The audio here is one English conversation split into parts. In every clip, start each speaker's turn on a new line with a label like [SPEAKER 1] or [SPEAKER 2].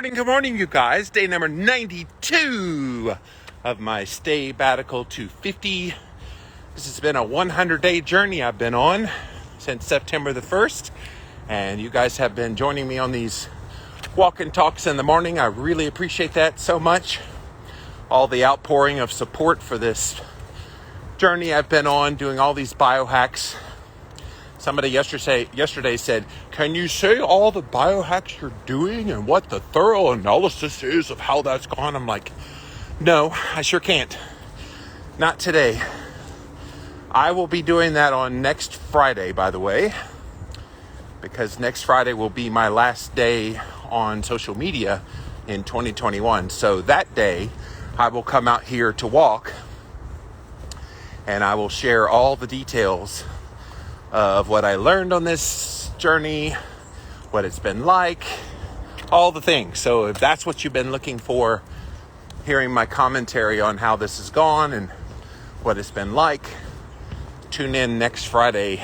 [SPEAKER 1] Good morning, you guys. Day number 92 of my Staybatical 250. This has been a 100-day journey I've been on since September the 1st. And you guys have been joining me on these walk and talks in the morning. I really appreciate that so much. All the outpouring of support for this journey I've been on, doing all these biohacks. Somebody yesterday said, can you say all the biohacks you're doing and what the thorough analysis is of how that's gone? I'm like, no, I sure can't. Not today. I will be doing that on next Friday, by the way, because next Friday will be my last day on social media in 2021. So that day, I will come out here to walk and I will share all the details of what I learned on this journey, what it's been like, all the things. So if that's what you've been looking for, hearing my commentary on how this has gone and what it's been like, tune in next Friday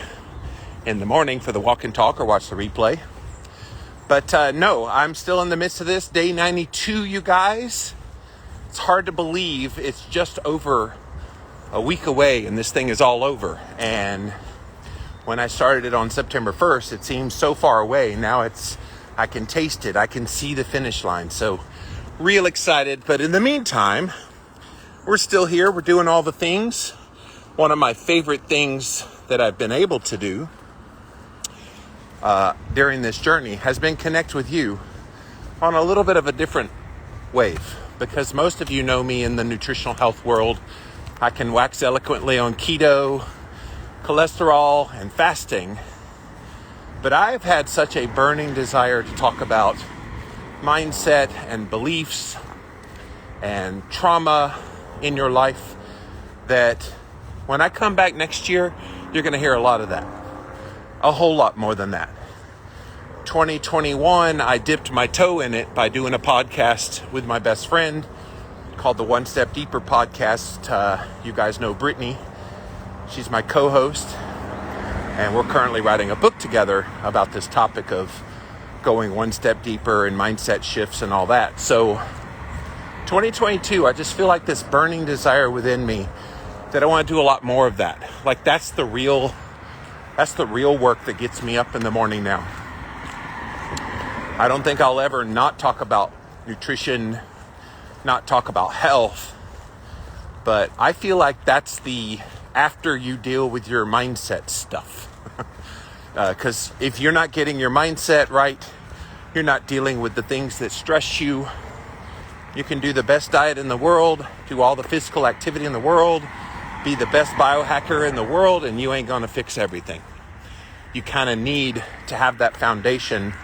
[SPEAKER 1] in the morning for the walk and talk or watch the replay. But no, I'm still in the midst of this. Day 92, you guys. It's hard to believe it's just over a week away and this thing is all over. And when I started it on September 1st, it seems so far away. Now I can taste it. I can see the finish line. So real excited. But in the meantime, we're still here. We're doing all the things. One of my favorite things that I've been able to do during this journey has been connect with you on a little bit of a different wave. Because most of you know me in the nutritional health world. I can wax eloquently on keto, cholesterol, and fasting, but I've had such a burning desire to talk about mindset and beliefs and trauma in your life that when I come back next year, you're going to hear a lot of that, a whole lot more than that. 2021, I dipped my toe in it by doing a podcast with my best friend called the One Step Deeper podcast. You guys know Brittany. She's my co-host, and we're currently writing a book together about this topic of going one step deeper and mindset shifts and all that. So 2022, I just feel like this burning desire within me that I want to do a lot more of that. Like that's the real work that gets me up in the morning now. I don't think I'll ever not talk about nutrition, not talk about health, but I feel like that's the after you deal with your mindset stuff. Because if you're not getting your mindset right, you're not dealing with the things that stress you. You can do the best diet in the world, do all the physical activity in the world, be the best biohacker in the world, and you ain't gonna fix everything. You kind of need to have that foundation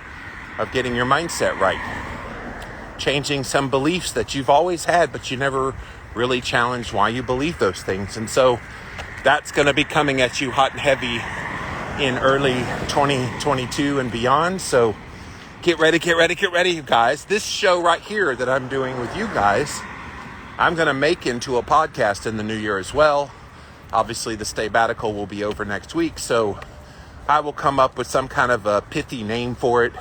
[SPEAKER 1] of getting your mindset right. Changing some beliefs that you've always had, but you never really challenged why you believe those things. And so that's going to be coming at you hot and heavy in early 2022 and beyond. So get ready, you guys. This show right here that I'm doing with you guys, I'm going to make into a podcast in the new year as well. Obviously, the Staybatical will be over next week, so I will come up with some kind of a pithy name for it.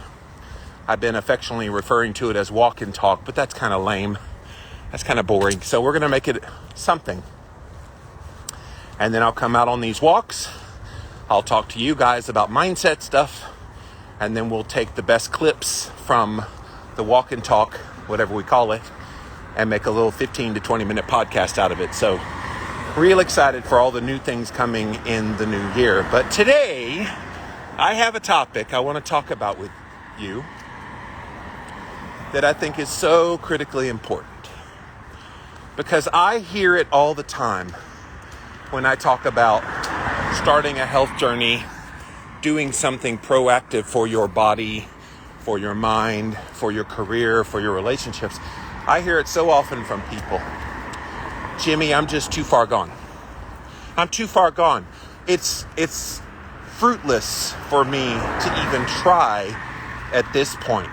[SPEAKER 1] I've been affectionately referring to it as walk and talk, but that's kind of lame. That's kind of boring. So we're going to make it something. And then I'll come out on these walks. I'll talk to you guys about mindset stuff. And then we'll take the best clips from the walk and talk, whatever we call it, and make a little 15 to 20 minute podcast out of it. So real excited for all the new things coming in the new year. But today I have a topic I want to talk about with you that I think is so critically important. Because I hear it all the time when I talk about starting a health journey, doing something proactive for your body, for your mind, for your career, for your relationships. I hear it so often from people. Jimmy, I'm just too far gone. I'm too far gone. It's fruitless for me to even try at this point.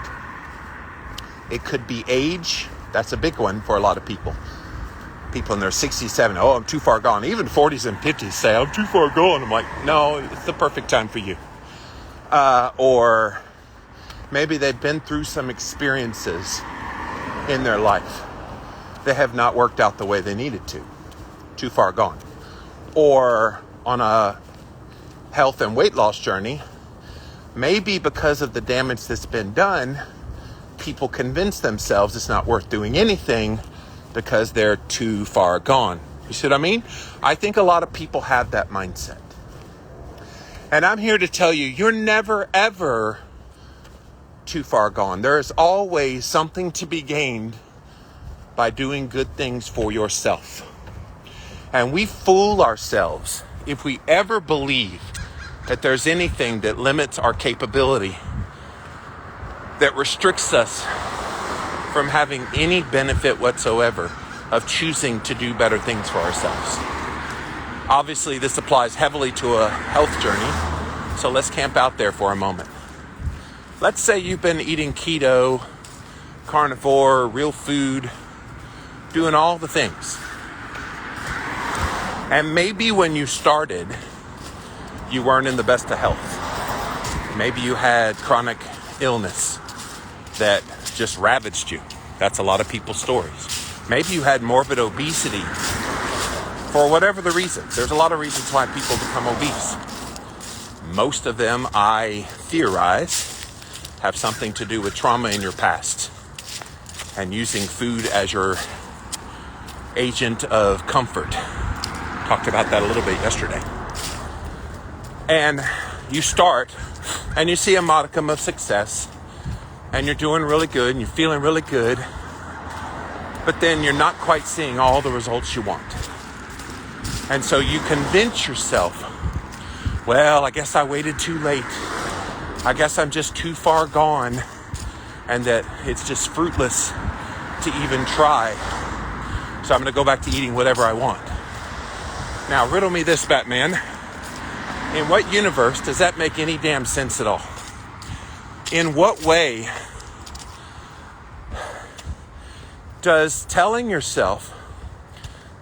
[SPEAKER 1] It could be age. That's a big one for a lot of people. People in their 60s, 70s, oh, I'm too far gone. Even 40s and 50s say, I'm too far gone. I'm like, no, it's the perfect time for you. Or Maybe they've been through some experiences in their life that have not worked out the way they needed to. Too far gone. Or on a health and weight loss journey, maybe because of the damage that's been done, people convince themselves it's not worth doing anything because they're too far gone. You see what I mean? I think a lot of people have that mindset. And I'm here to tell you, you're never, ever too far gone. There is always something to be gained by doing good things for yourself. And we fool ourselves if we ever believe that there's anything that limits our capability, that restricts us from having any benefit whatsoever of choosing to do better things for ourselves. Obviously, this applies heavily to a health journey, so let's camp out there for a moment. Let's say you've been eating keto, carnivore, real food, doing all the things. And maybe when you started, you weren't in the best of health. Maybe you had chronic illness that just ravaged you. That's a lot of people's stories. Maybe you had morbid obesity for whatever the reasons. There's a lot of reasons why people become obese. Most of them, I theorize, have something to do with trauma in your past and using food as your agent of comfort. Talked about that a little bit yesterday. And you start and you see a modicum of success and you're doing really good and you're feeling really good, but then you're not quite seeing all the results you want. And so you convince yourself, well, I guess I waited too late. I guess I'm just too far gone, and that it's just fruitless to even try. So I'm going to go back to eating whatever I want. Now, riddle me this, Batman. In what universe does that make any damn sense at all? In what way does telling yourself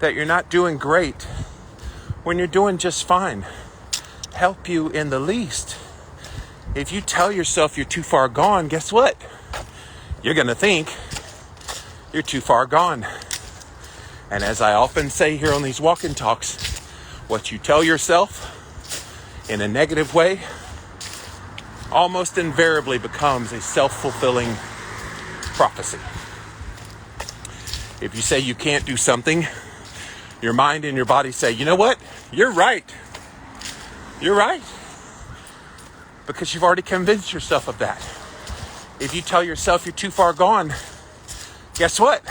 [SPEAKER 1] that you're not doing great when you're doing just fine help you in the least? If you tell yourself you're too far gone, guess what? You're going to think you're too far gone. And as I often say here on these walk and talks, what you tell yourself in a negative way almost invariably becomes a self-fulfilling prophecy. If you say you can't do something, your mind and your body say, you know what? You're right. You're right. Because you've already convinced yourself of that. If you tell yourself you're too far gone, guess what?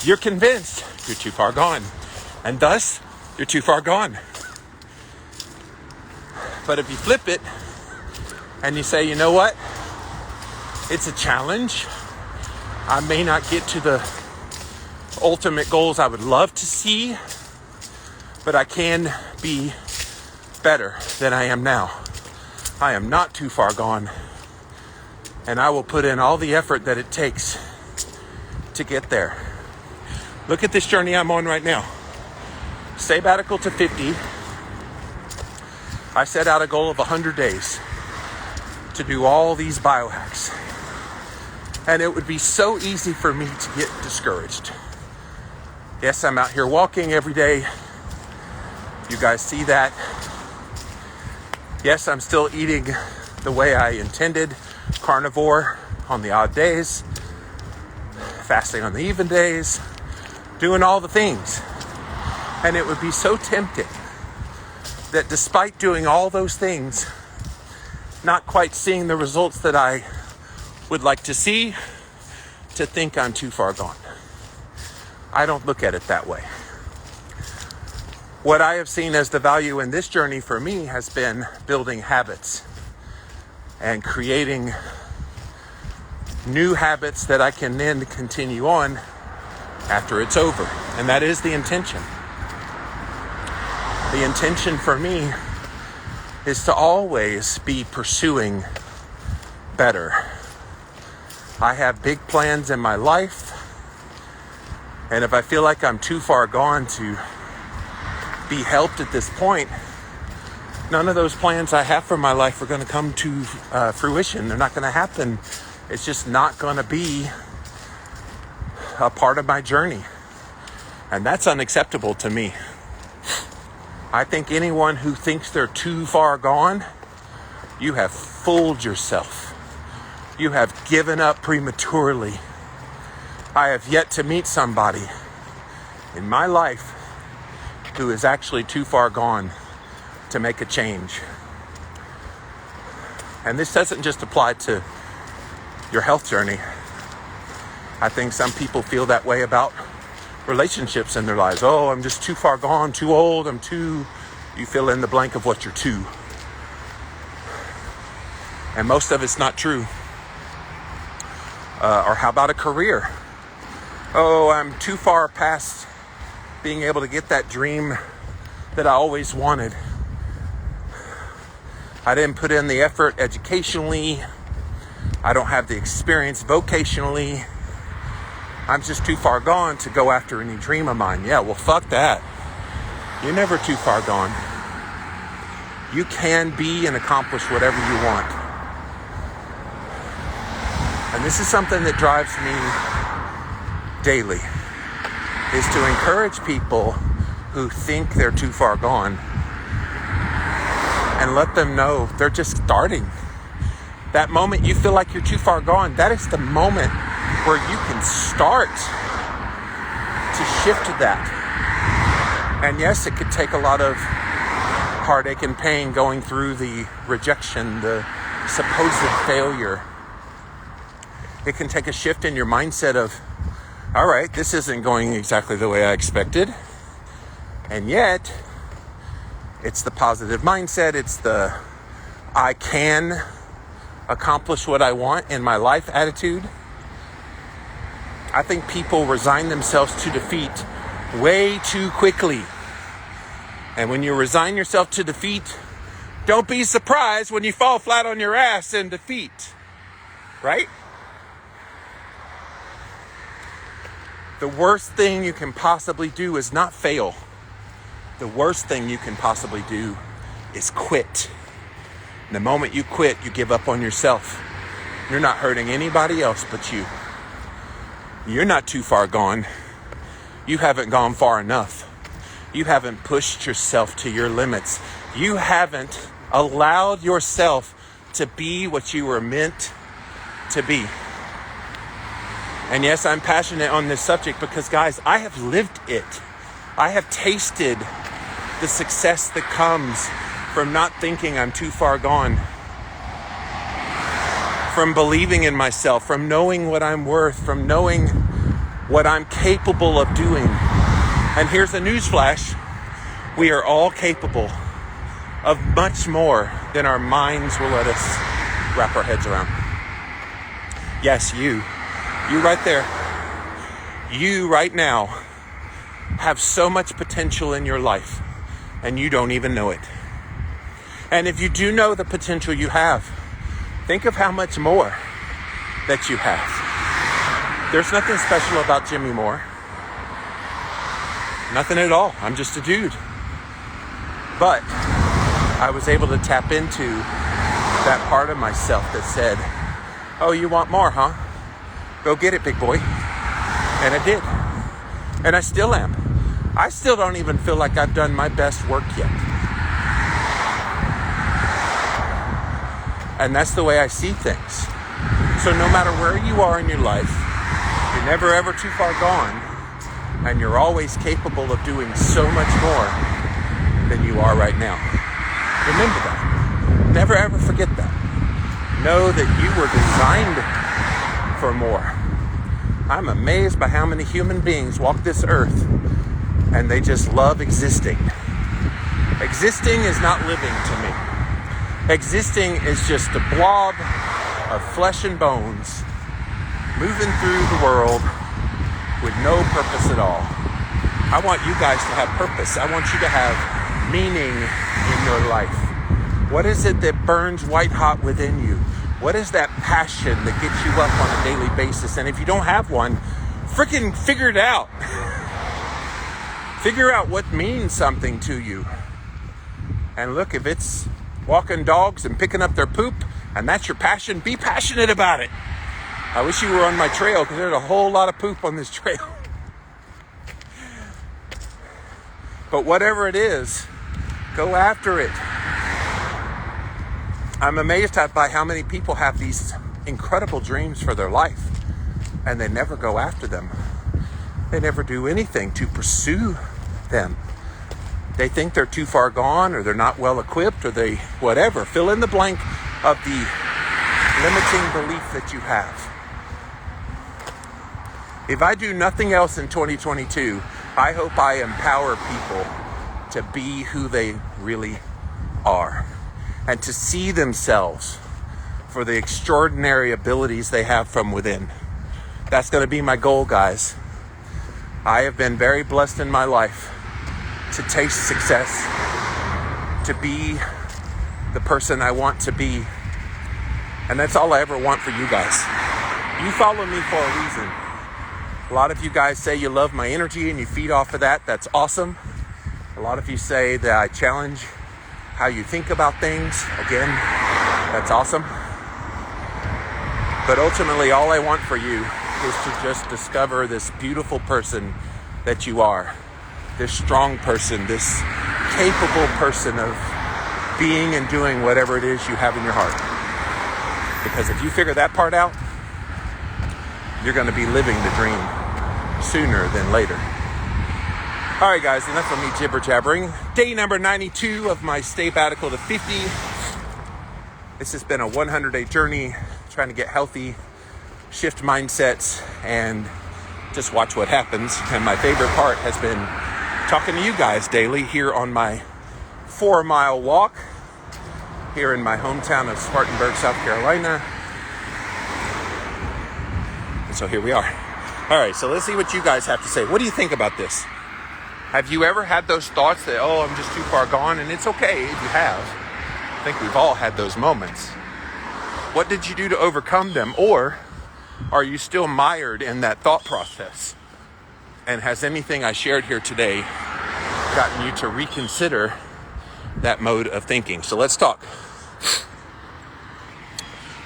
[SPEAKER 1] You're convinced you're too far gone. And thus, you're too far gone. But if you flip it and you say, you know what? It's a challenge. I may not get to the ultimate goals I would love to see, but I can be better than I am now. I am not too far gone, and I will put in all the effort that it takes to get there. Look at this journey I'm on right now. Sabbatical to 50. I set out a goal of 100 days to do all these biohacks. And it would be so easy for me to get discouraged. Yes, I'm out here walking every day. You guys see that. Yes, I'm still eating the way I intended, carnivore on the odd days, fasting on the even days, doing all the things. And it would be so tempting that despite doing all those things, not quite seeing the results that I would like to see, to think I'm too far gone. I don't look at it that way. What I have seen as the value in this journey for me has been building habits and creating new habits that I can then continue on after it's over. And that is the intention. The intention for me is to always be pursuing better. I have big plans in my life, and if I feel like I'm too far gone to be helped at this point, None of those plans I have for my life are going to come to fruition. They're not going to happen. It's just not going to be a part of my journey. And that's unacceptable to me. I think anyone who thinks they're too far gone, you have fooled yourself. You have given up prematurely. I have yet to meet somebody in my life who is actually too far gone to make a change. And this doesn't just apply to your health journey. I think some people feel that way about relationships in their lives. Oh, I'm just too far gone, too old, you fill in the blank of what you're too. And most of it's not true. Or how about a career? Oh, I'm too far past being able to get that dream that I always wanted. I didn't put in the effort educationally. I don't have the experience vocationally. I'm just too far gone to go after any dream of mine. Yeah, well, fuck that. You're never too far gone. You can be and accomplish whatever you want. And this is something that drives me daily, is to encourage people who think they're too far gone and let them know they're just starting. That moment you feel like you're too far gone, that is the moment where you can start to shift to that. And yes, it could take a lot of heartache and pain going through the rejection, the supposed failure. It can take a shift in your mindset of, all right, this isn't going exactly the way I expected. And yet, it's the positive mindset. It's the I can accomplish what I want in my life attitude. I think people resign themselves to defeat way too quickly. And when you resign yourself to defeat, don't be surprised when you fall flat on your ass in defeat. Right? The worst thing you can possibly do is not fail. The worst thing you can possibly do is quit. And the moment you quit, you give up on yourself. You're not hurting anybody else but you. You're not too far gone. You haven't gone far enough. You haven't pushed yourself to your limits. You haven't allowed yourself to be what you were meant to be. And yes, I'm passionate on this subject because, guys, I have lived it. I have tasted the success that comes from not thinking I'm too far gone, from believing in myself, from knowing what I'm worth, from knowing what I'm capable of doing. And here's a newsflash. We are all capable of much more than our minds will let us wrap our heads around. Yes, you right there, you right now have so much potential in your life and you don't even know it. And if you do know the potential you have, think of how much more that you have. There's nothing special about Jimmy Moore. Nothing at all. I'm just a dude. But I was able to tap into that part of myself that said, oh, you want more, huh? Go get it, big boy. And I did. And I still am. I still don't even feel like I've done my best work yet. And that's the way I see things. So no matter where you are in your life, you're never ever too far gone. And you're always capable of doing so much more than you are right now. Remember that. Never ever forget that. Know that you were designed for more. I'm amazed by how many human beings walk this earth and they just love existing. Existing is not living to me. Existing is just a blob of flesh and bones moving through the world with no purpose at all. I want you guys to have purpose. I want you to have meaning in your life. What is it that burns white hot within you? What is that passion that gets you up on a daily basis? And if you don't have one, freaking figure it out. Figure out what means something to you. And look, if it's walking dogs and picking up their poop, and that's your passion, be passionate about it. I wish you were on my trail, because there's a whole lot of poop on this trail. But whatever it is, go after it. I'm amazed by how many people have these incredible dreams for their life, and they never go after them. They never do anything to pursue them. They think they're too far gone, or they're not well equipped, or they whatever. Fill in the blank of the limiting belief that you have. If I do nothing else in 2022, I hope I empower people to be who they really are and to see themselves for the extraordinary abilities they have from within. That's going to be my goal, guys. I have been very blessed in my life to taste success, to be the person I want to be. And that's all I ever want for you guys. You follow me for a reason. A lot of you guys say you love my energy and you feed off of that. That's awesome. A lot of you say that I challenge how you think about things. Again, that's awesome. But ultimately, all I want for you is to just discover this beautiful person that you are. This strong person, this capable person of being and doing whatever it is you have in your heart. Because if you figure that part out, you're going to be living the dream sooner than later. All right, guys, enough of me jibber jabbering. Day number 92 of my stay sabbatical to 50. This has been a 100-day journey trying to get healthy, shift mindsets, and just watch what happens. And my favorite part has been talking to you guys daily here on my 4-mile walk here in my hometown of Spartanburg, South Carolina. And so here we are. All right, so let's see what you guys have to say. What do you think about this? Have you ever had those thoughts that, oh, I'm just too far gone? And it's okay if you have. I think we've all had those moments. What did you do to overcome them? Or are you still mired in that thought process? And has anything I shared here today gotten you to reconsider that mode of thinking? So let's talk.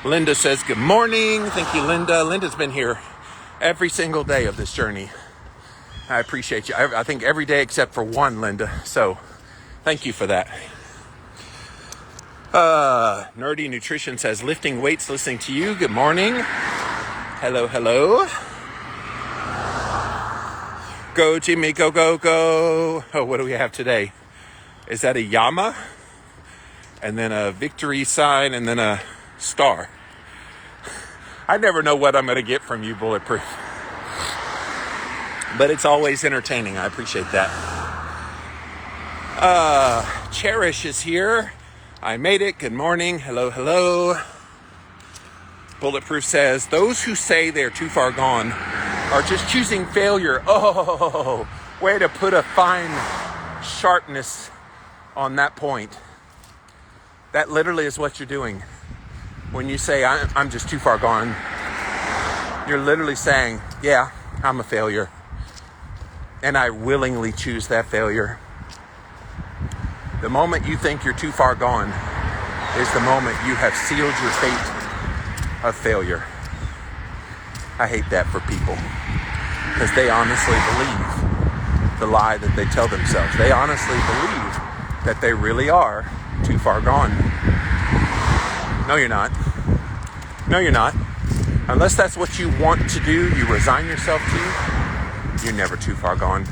[SPEAKER 1] Linda says, good morning. Thank you, Linda. Linda's been here every single day of this journey. I appreciate you. I think every day except for one, Linda. So thank you for that. Nerdy Nutrition says, lifting weights, listening to you. Good morning. Hello, hello. Go, Jimmy, go, go, go. Oh, what do we have today? Is that a llama? And then a victory sign, and then a star. I never know what I'm going to get from you, Bulletproof. But it's always entertaining. I appreciate that. Cherish is here. I made it. Good morning. Hello, hello. Bulletproof says, those who say they're too far gone are just choosing failure. Oh, way to put a fine sharpness on that point. That literally is what you're doing. When you say, I'm just too far gone, you're literally saying, yeah, I'm a failure. And I willingly choose that failure. The moment you think you're too far gone is the moment you have sealed your fate of failure. I hate that for people, because they honestly believe the lie that they tell themselves. They honestly believe that they really are too far gone. No, you're not. No, you're not. Unless that's what you want to do, you resign yourself to, you're never too far gone.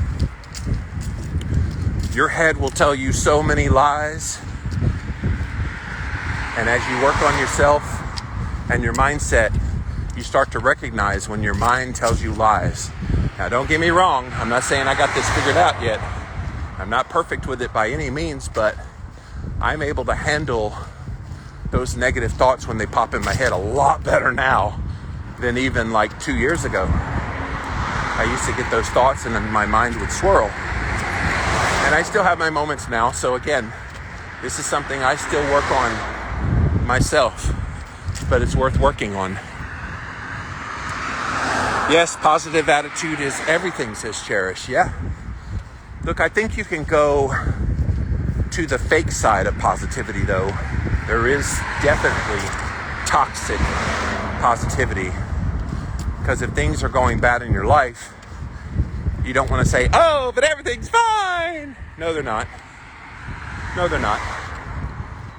[SPEAKER 1] Your head will tell you so many lies. And as you work on yourself and your mindset, you start to recognize when your mind tells you lies. Now, don't get me wrong. I'm not saying I got this figured out yet. I'm not perfect with it by any means, but I'm able to handle those negative thoughts when they pop in my head a lot better now than even like 2 years ago. I used to get those thoughts and then my mind would swirl. And I still have my moments now. So again, this is something I still work on myself, but it's worth working on. Yes, positive attitude is everything, says Cherish. Yeah. Look, I think you can go to the fake side of positivity, though, there is definitely toxic positivity. Because if things are going bad in your life, you don't want to say, oh, but everything's fine. No, they're not. No, they're not.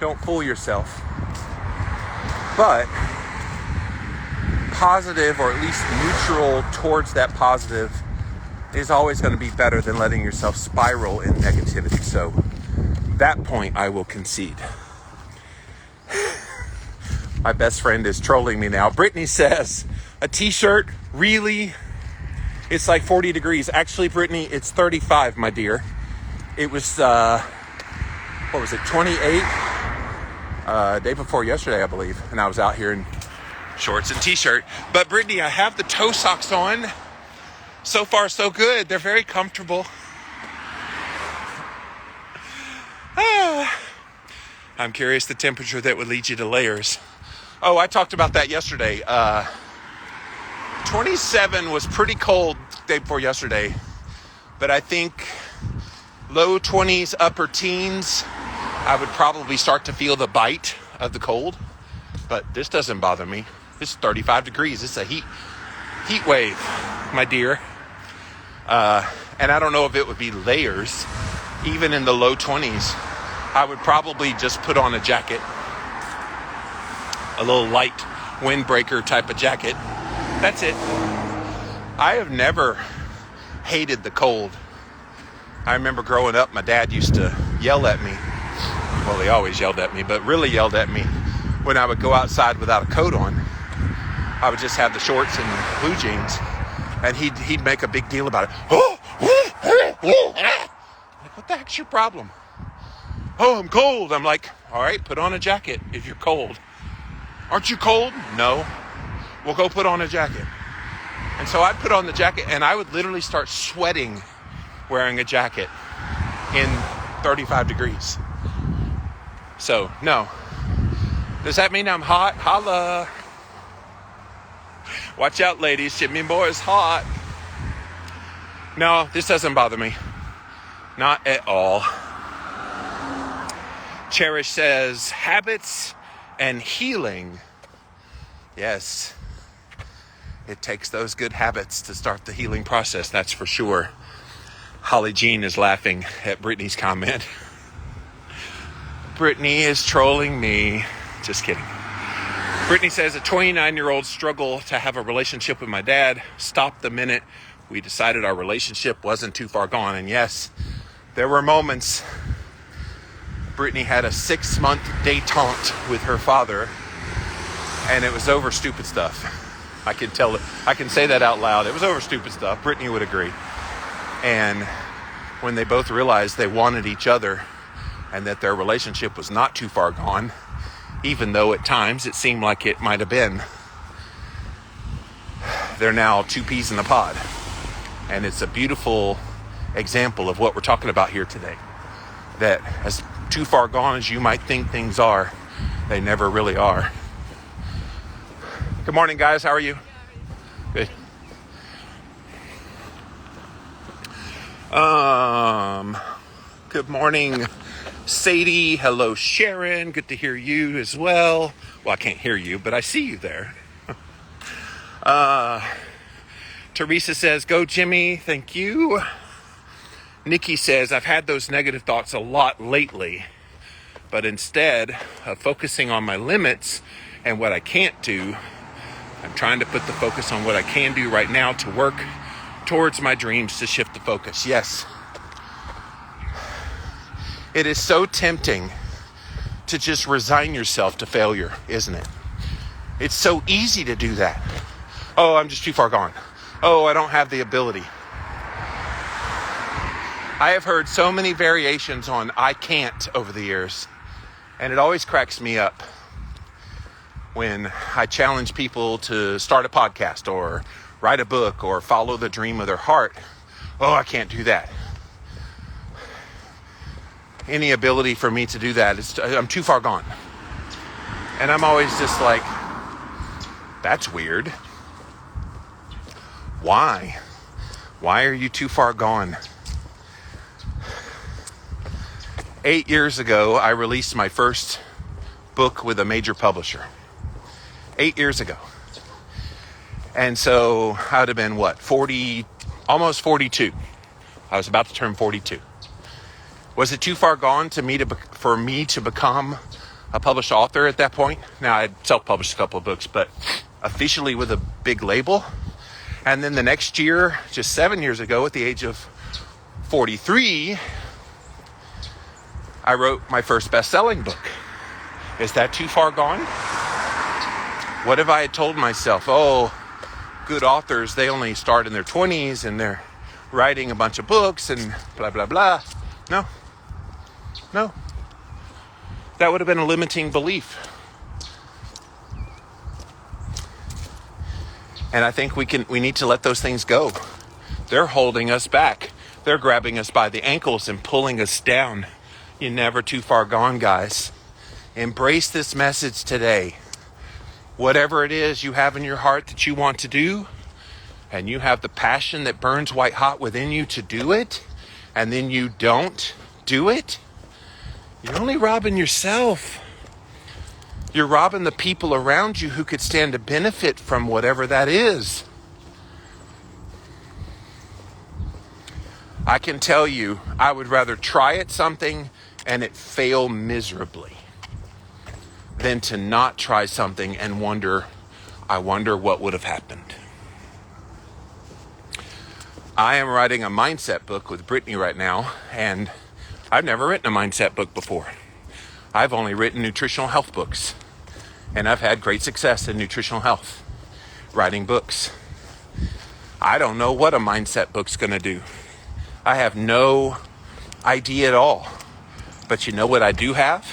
[SPEAKER 1] Don't fool yourself. But positive, or at least neutral towards that positive, is always going to be better than letting yourself spiral in negativity. So that point I will concede. My best friend is trolling me now. Brittany says, a t-shirt, really? It's like 40 degrees. Actually, Brittany, it's 35, my dear. It was, 28? Day before yesterday, I believe. And I was out here in shorts and t-shirt. But Brittany, I have the toe socks on. So far, so good. They're very comfortable. I'm curious the temperature that would lead you to layers. Oh, I talked about that yesterday. 27 was pretty cold day before yesterday. But I think low 20s, upper teens, I would probably start to feel the bite of the cold. But this doesn't bother me. It's 35 degrees. It's a heat wave, my dear. And I don't know if it would be layers. Even in the low 20s, I would probably just put on a jacket. A little light windbreaker type of jacket. That's it. I have never hated the cold. I remember growing up, my dad used to yell at me. Well, he always yelled at me, but really yelled at me when I would go outside without a coat on. I would just have the shorts and blue jeans, and he'd make a big deal about it. Like, what the heck's your problem? Oh, I'm cold. I'm like, all right, put on a jacket if you're cold. Aren't you cold? No. Well, go put on a jacket. And so I'd put on the jacket, and I would literally start sweating wearing a jacket in 35 degrees. So, no. Does that mean I'm hot? Holla. Watch out, ladies. Jimmy Boy is hot. No, this doesn't bother me. Not at all. Cherish says, habits and healing. Yes. It takes those good habits to start the healing process, that's for sure. Holly Jean is laughing at Brittany's comment. Brittany is trolling me. Just kidding. Brittany says, a 29-year-old struggle to have a relationship with my dad stopped the minute we decided our relationship wasn't too far gone. And yes, there were moments. Brittany had a 6-month détente with her father, and it was over stupid stuff. I can say that out loud. It was over stupid stuff. Brittany would agree. And when they both realized they wanted each other and that their relationship was not too far gone, even though at times it seemed like it might have been, they're now two peas in a pod. And it's a beautiful example of what we're talking about here today. That as too far gone as you might think things are, they never really are. Good morning, guys. How are you? Good. Good morning, Sadie. Hello, Sharon. Good to hear you as well. Well, I can't hear you, but I see you there. Teresa says, go, Jimmy. Thank you. Nikki says, I've had those negative thoughts a lot lately, but instead of focusing on my limits and what I can't do, I'm trying to put the focus on what I can do right now to work towards my dreams, to shift the focus. Yes. It is so tempting to just resign yourself to failure, isn't it? It's so easy to do that. Oh, I'm just too far gone. Oh, I don't have the ability. I have heard so many variations on I can't over the years, and it always cracks me up when I challenge people to start a podcast or write a book or follow the dream of their heart. Oh, I can't do that. Any ability for me to do that, I'm too far gone. And I'm always just like, that's weird. Why? Why are you too far gone? 8 years ago, I released my first book with a major publisher. 8 years ago. And so I would have been, 40, almost 42. I was about to turn 42. Was it too far gone for me to become a published author at that point? Now, I'd self-published a couple of books, but officially with a big label. And then the next year, just 7 years ago, at the age of 43, I wrote my first best-selling book. Is that too far gone? What if I had told myself, good authors, they only start in their 20s and they're writing a bunch of books and blah, blah, blah. No. That would have been a limiting belief. And I think we need to let those things go. They're holding us back. They're grabbing us by the ankles and pulling us down. You're never too far gone, guys. Embrace this message today. Whatever it is you have in your heart that you want to do, and you have the passion that burns white hot within you to do it, and then you don't do it, you're only robbing yourself. You're robbing the people around you who could stand to benefit from whatever that is. I can tell you, I would rather try at something and it fail miserably than to not try something and I wonder what would have happened. I am writing a mindset book with Brittany right now, and I've never written a mindset book before. I've only written nutritional health books, and I've had great success in nutritional health, writing books. I don't know what a mindset book's going to do. I have no idea at all. But you know what I do have?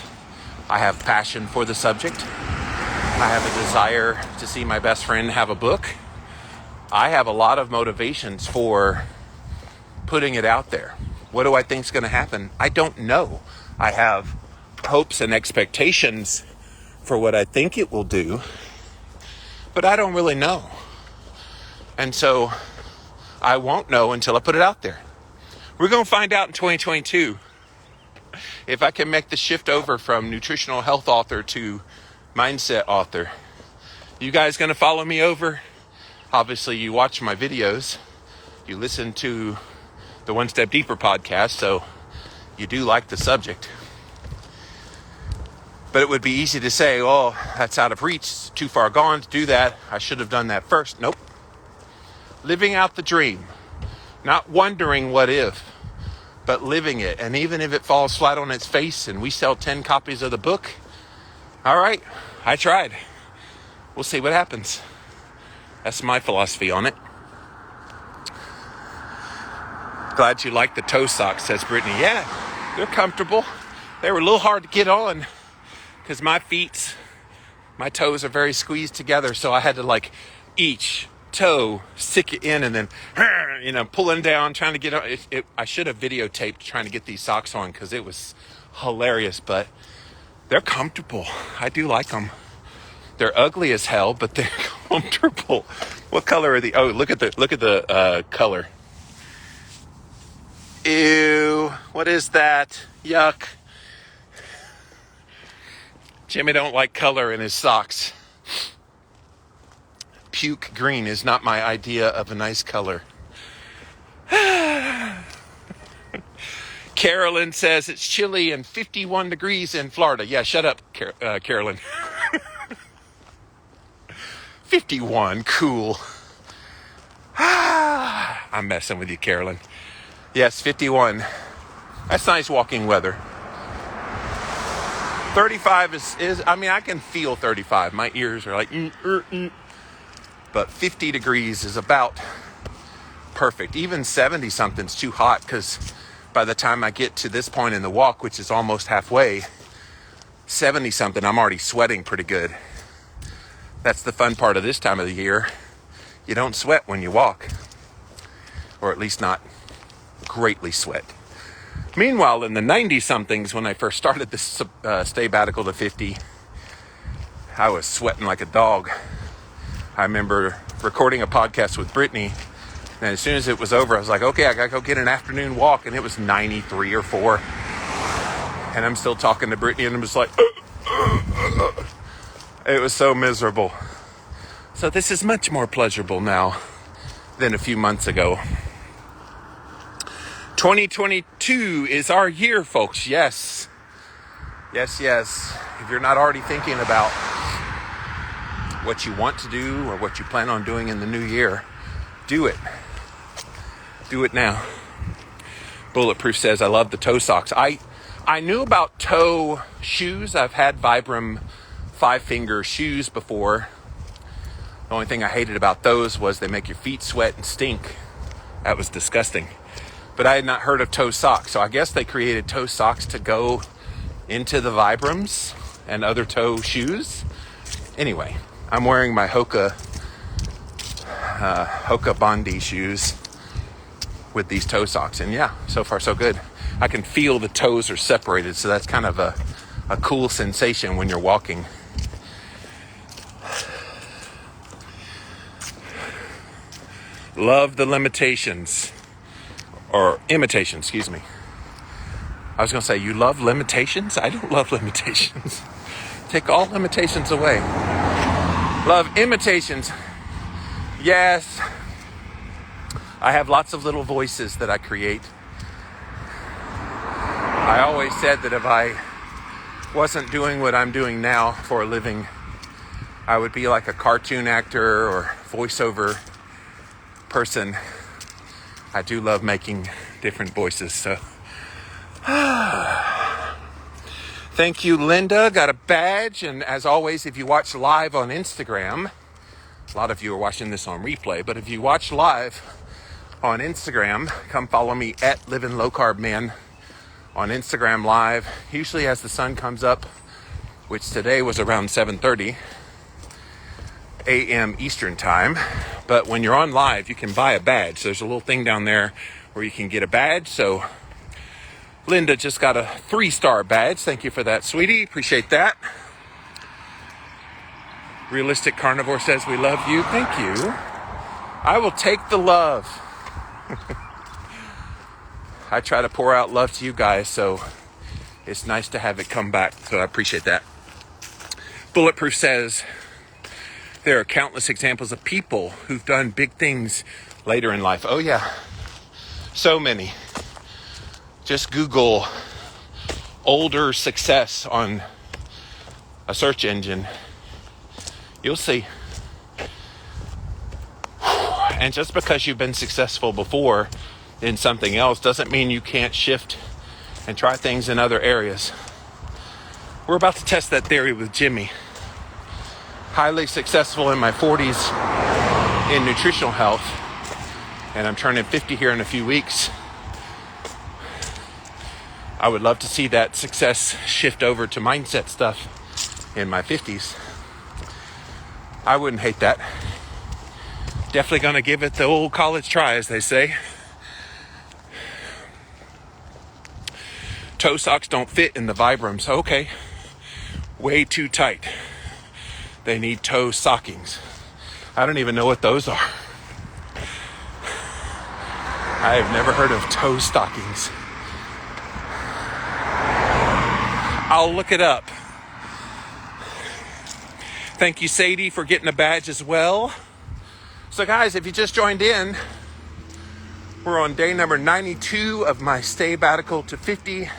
[SPEAKER 1] I have passion for the subject. I have a desire to see my best friend have a book. I have a lot of motivations for putting it out there. What do I think is going to happen? I don't know. I have hopes and expectations for what I think it will do, but I don't really know. And so I won't know until I put it out there. We're going to find out in 2022 if I can make the shift over from nutritional health author to mindset author. You guys going to follow me over? Obviously, you watch my videos. You listen to the One Step Deeper podcast, so you do like the subject. But it would be easy to say, that's out of reach. It's too far gone to do that. I should have done that first. Nope. Living out the dream. Not wondering what if, but living it. And even if it falls flat on its face and we sell 10 copies of the book, all right, I tried. We'll see what happens. That's my philosophy on it. Glad you like the toe socks, says Brittany. Yeah, they're comfortable. They were a little hard to get on because my toes are very squeezed together. So I had to each toe, stick it in and then, pulling down, trying to get on. I should have videotaped trying to get these socks on because it was hilarious, but they're comfortable. I do like them. They're ugly as hell, but they're comfortable. What color are the? Oh, look at the color. Ew, what is that? Yuck. Jimmy don't like color in his socks. Puke green is not my idea of a nice color. Carolyn says it's chilly and 51 degrees in Florida. Yeah, shut up, Carolyn. 51, cool. I'm messing with you, Carolyn. Yes, 51. That's nice walking weather. 35 is I can feel 35. My ears are like, but 50 degrees is about perfect. Even 70 something's too hot because by the time I get to this point in the walk, which is almost halfway, 70 something, I'm already sweating pretty good. That's the fun part of this time of the year. You don't sweat when you walk, or at least not greatly sweat. Meanwhile, in the 90-somethings, when I first started this sabbatical to 50, I was sweating like a dog. I remember recording a podcast with Brittany, and as soon as it was over, I was like, okay, I gotta go get an afternoon walk, and it was 93 or 4. And I'm still talking to Brittany, and I'm just like, it was so miserable. So this is much more pleasurable now than a few months ago. 2022 is our year, folks. Yes. Yes, yes. If you're not already thinking about what you want to do or what you plan on doing in the new year, do it. Do it now. Bulletproof says, I love the toe socks. I knew about toe shoes. I've had Vibram 5-finger shoes before. The only thing I hated about those was they make your feet sweat and stink. That was disgusting. But I had not heard of toe socks. So I guess they created toe socks to go into the Vibrams and other toe shoes. Anyway, I'm wearing my Hoka Bondi shoes with these toe socks. And yeah, so far so good. I can feel the toes are separated, so that's kind of a cool sensation when you're walking. Love the limitations. Or imitations, excuse me. I was going to say, you love limitations? I don't love limitations. Take all limitations away. Love imitations. Yes. I have lots of little voices that I create. I always said that if I wasn't doing what I'm doing now for a living, I would be like a cartoon actor or voiceover person. I do love making different voices, so. Thank you, Linda. Got a badge, and as always, if you watch live on Instagram, a lot of you are watching this on replay, but if you watch live on Instagram, come follow me at Living Low Carb Man on Instagram Live, usually as the sun comes up, which today was around 7:30 a.m. Eastern time. But when you're on live, you can buy a badge. There's a little thing down there where you can get a badge. So Linda just got a 3-star badge. Thank you for that, sweetie. Appreciate that. Realistic Carnivore says, we love you. Thank you. I will take the love. I try to pour out love to you guys, so it's nice to have it come back. So I appreciate that. Bulletproof says, there are countless examples of people who've done big things later in life. Oh yeah, so many. Just Google older success on a search engine. You'll see. And just because you've been successful before in something else doesn't mean you can't shift and try things in other areas. We're about to test that theory with Jimmy. Highly successful in my 40s in nutritional health, and I'm turning 50 here in a few weeks. I would love to see that success shift over to mindset stuff in my 50s. I wouldn't hate that. Definitely going to give it the old college try, as they say. Toe socks don't fit in the Vibrams. Okay. Way too tight. They need toe stockings. I don't even know what those are. I have never heard of toe stockings. I'll look it up. Thank you, Sadie, for getting a badge as well. So guys, if you just joined in, we're on day number 92 of my Staybatical to 50.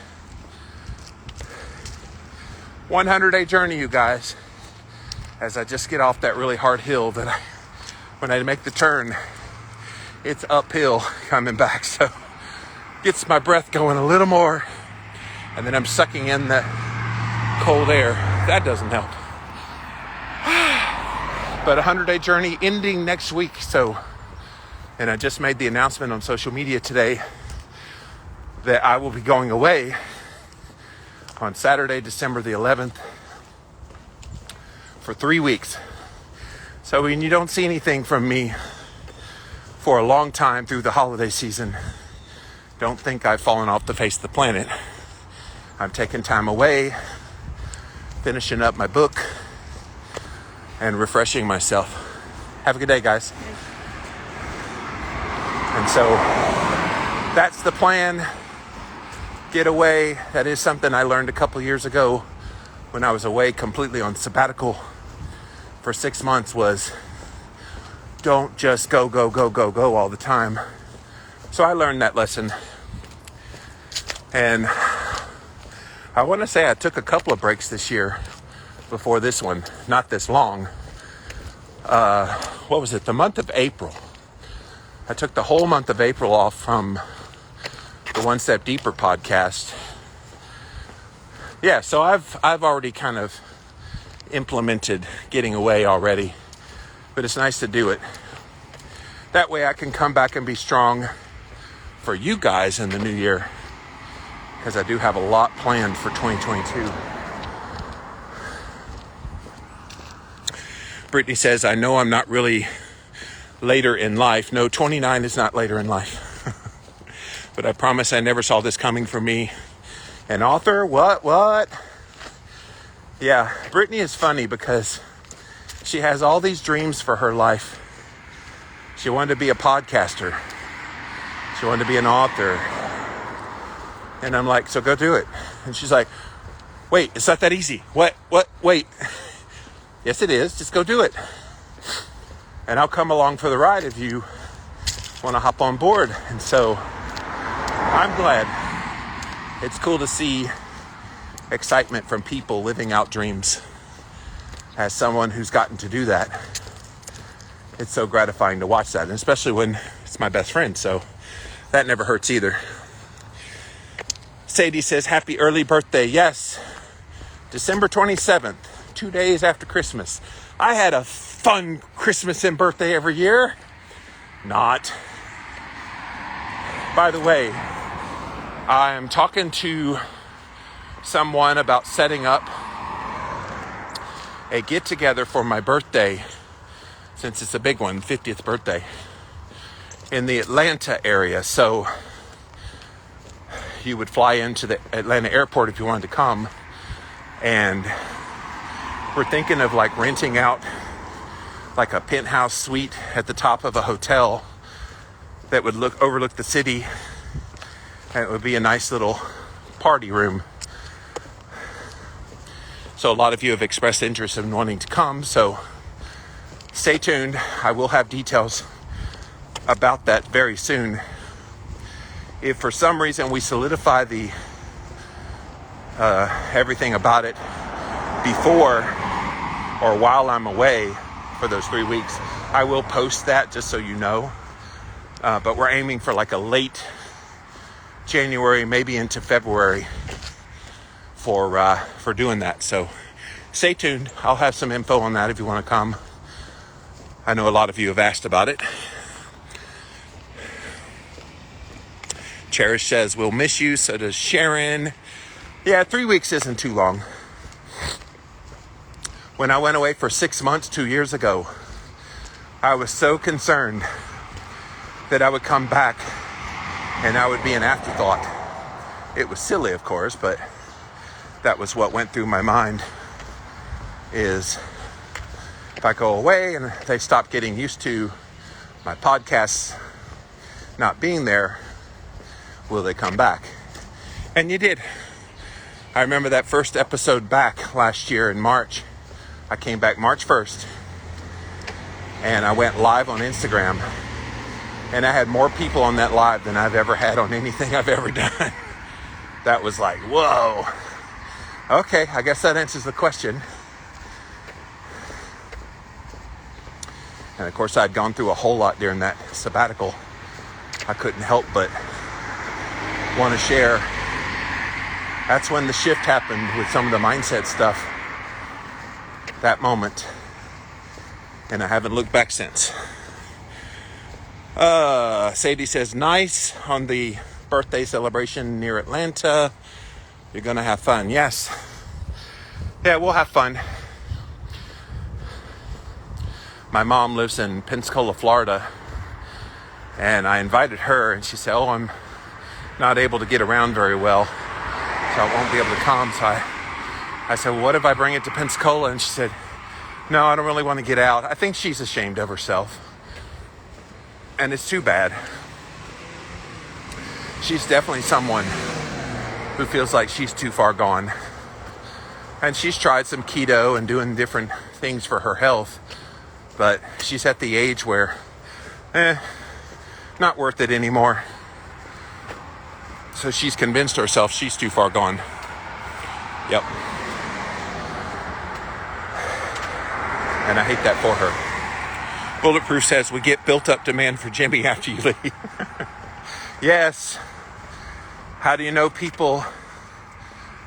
[SPEAKER 1] 100-day journey, you guys. As I just get off that really hard hill that when I make the turn, it's uphill coming back. So gets my breath going a little more, and then I'm sucking in the cold air. That doesn't help. But 100-day journey ending next week. So, and I just made the announcement on social media today that I will be going away on Saturday, December the 11th for 3 weeks. So when you don't see anything from me for a long time through the holiday season, don't think I've fallen off the face of the planet. I'm taking time away, finishing up my book, and refreshing myself. Have a good day, guys. And so that's the plan. get away. That is something I learned a couple years ago when I was away completely on sabbatical for 6 months, was don't just go all the time. So I learned that lesson. And I want to say I took a couple of breaks this year before this one, not this long. What was it? The month of April. I took the whole month of April off from the One Step Deeper podcast. Yeah, so I've already kind of implemented getting away already, but it's nice to do it. That way I can come back and be strong for you guys in the new year, because I do have a lot planned for 2022. Brittany says, I know I'm not really later in life. No, 29 is not later in life. But I promise I never saw this coming for me. An author? What? Yeah, Brittany is funny because she has all these dreams for her life. She wanted to be a podcaster. She wanted to be an author. And I'm like, so go do it. And she's like, wait, it's not that easy. What? Wait. Yes, it is. Just go do it. And I'll come along for the ride if you want to hop on board. And so I'm glad. It's cool to see excitement from people living out dreams. As someone who's gotten to do that, it's so gratifying to watch that, and especially when it's my best friend, so that never hurts either. Sadie says, happy early birthday. Yes, December 27th, 2 days after Christmas. I had a fun Christmas and birthday every year. Not. By the way, I'm talking to someone about setting up a get-together for my birthday, since it's a big one, 50th birthday, in the Atlanta area. So you would fly into the Atlanta airport if you wanted to come, and we're thinking of like renting out like a penthouse suite at the top of a hotel that would overlook the city, and it would be a nice little party room. So a lot of you have expressed interest in wanting to come, so stay tuned. I will have details about that very soon. If for some reason we solidify the everything about it before or while I'm away for those 3 weeks, I will post that just so you know. But we're aiming for like a late January, maybe into February for doing that. So stay tuned. I'll have some info on that if you want to come. I know a lot of you have asked about it. Cherish says, we'll miss you. So does Sharon. Yeah, 3 weeks isn't too long. When I went away for 6 months 2 years ago, I was so concerned that I would come back and I would be an afterthought. It was silly, of course, but that was what went through my mind, is if I go away and they stop getting used to my podcasts not being there, will they come back? And you did. I remember that first episode back last year in March. I came back March 1st and I went live on Instagram, and I had more people on that live than I've ever had on anything I've ever done. That was like, whoa. Okay, I guess that answers the question. And of course, I'd gone through a whole lot during that sabbatical. I couldn't help but want to share. That's when the shift happened with some of the mindset stuff. That moment. And I haven't looked back since. Sadie says, nice on the birthday celebration near Atlanta. You're going to have fun. Yes. Yeah, we'll have fun. My mom lives in Pensacola, Florida, and I invited her, and she said, oh, I'm not able to get around very well, so I won't be able to come. So I said, well, what if I bring it to Pensacola? And she said, no, I don't really want to get out. I think she's ashamed of herself, and it's too bad. She's definitely someone who feels like she's too far gone. And she's tried some keto and doing different things for her health, but she's at the age where, not worth it anymore. So she's convinced herself she's too far gone. Yep. And I hate that for her. Bulletproof says we get built up demand for Jimmy after you leave. Yes. How do you know people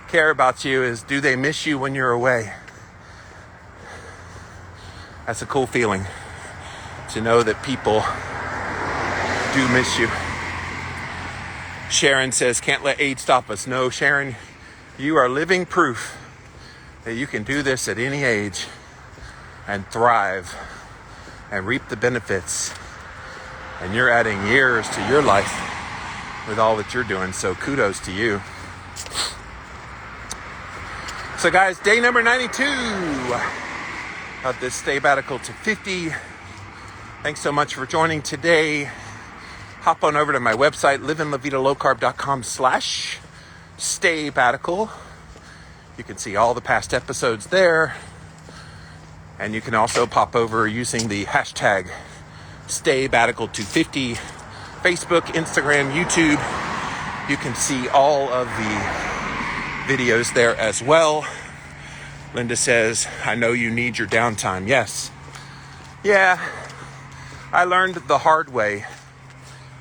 [SPEAKER 1] care about you is, do they miss you when you're away? That's a cool feeling to know that people do miss you. Sharon says, can't let age stop us. No, Sharon, you are living proof that you can do this at any age and thrive and reap the benefits. And you're adding years to your life with all that you're doing. So kudos to you. So guys, day number 92 of this Stay-Batical to 50. Thanks so much for joining today. Hop on over to my website, livinlavitalowcarb.com/Stay-Batical. You can see all the past episodes there. And you can also pop over using the hashtag Stay-Batical250, Facebook, Instagram, YouTube. You can see all of the videos there as well. Linda says, I know you need your downtime. Yes. Yeah, I learned the hard way.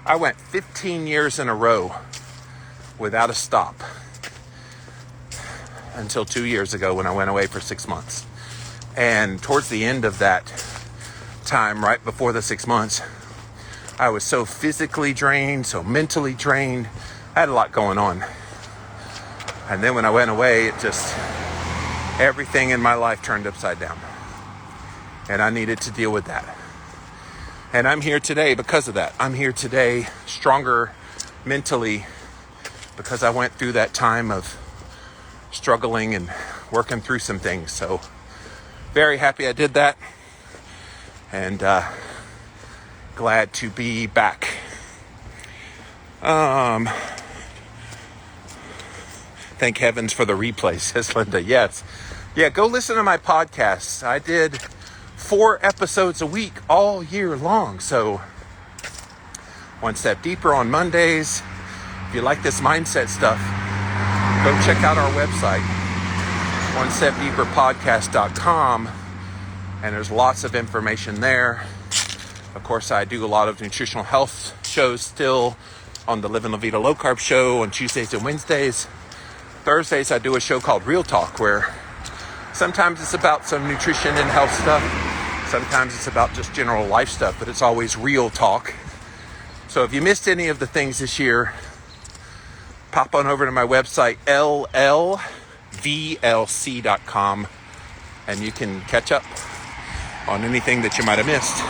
[SPEAKER 1] I went 15 years in a row without a stop until 2 years ago when I went away for 6 months. And towards the end of that time, right before the 6 months, I was so physically drained, so mentally drained. I had a lot going on. And then when I went away, it just, everything in my life turned upside down. And I needed to deal with that. And I'm here today because of that. I'm here today stronger mentally because I went through that time of struggling and working through some things. So very happy I did that. And glad to be back. Thank heavens for the replay, says Linda. Yes. Yeah, go listen to my podcasts. I did 4 episodes a week all year long. So One Step Deeper on Mondays. If you like this mindset stuff, go check out our website, onestepdeeperpodcast.com. And there's lots of information there. Of course, I do a lot of nutritional health shows still on the Living La Vida Low Carb show on Tuesdays and Wednesdays. Thursdays, I do a show called Real Talk, where sometimes it's about some nutrition and health stuff. Sometimes it's about just general life stuff, but it's always real talk. So if you missed any of the things this year, pop on over to my website, llvlc.com, and you can catch up on anything that you might have missed.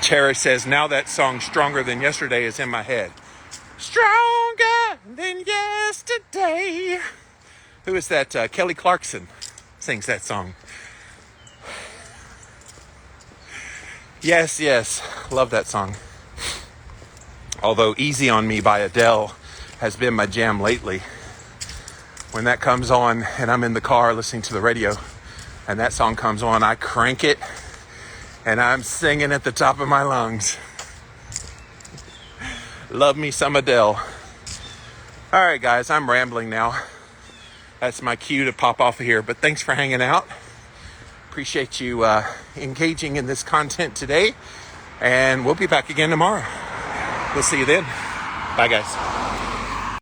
[SPEAKER 1] Cherish says, now that song Stronger Than Yesterday is in my head. Stronger than yesterday. Who is that? Kelly Clarkson sings that song. Yes, love that song. Although Easy on Me by Adele has been my jam lately. When that comes on and I'm in the car listening to the radio and that song comes on, I crank it and I'm singing at the top of my lungs. Love me some Adele. All right, guys, I'm rambling now. That's my cue to pop off of here. But thanks for hanging out. Appreciate you engaging in this content today. And we'll be back again tomorrow. We'll see you then. Bye, guys.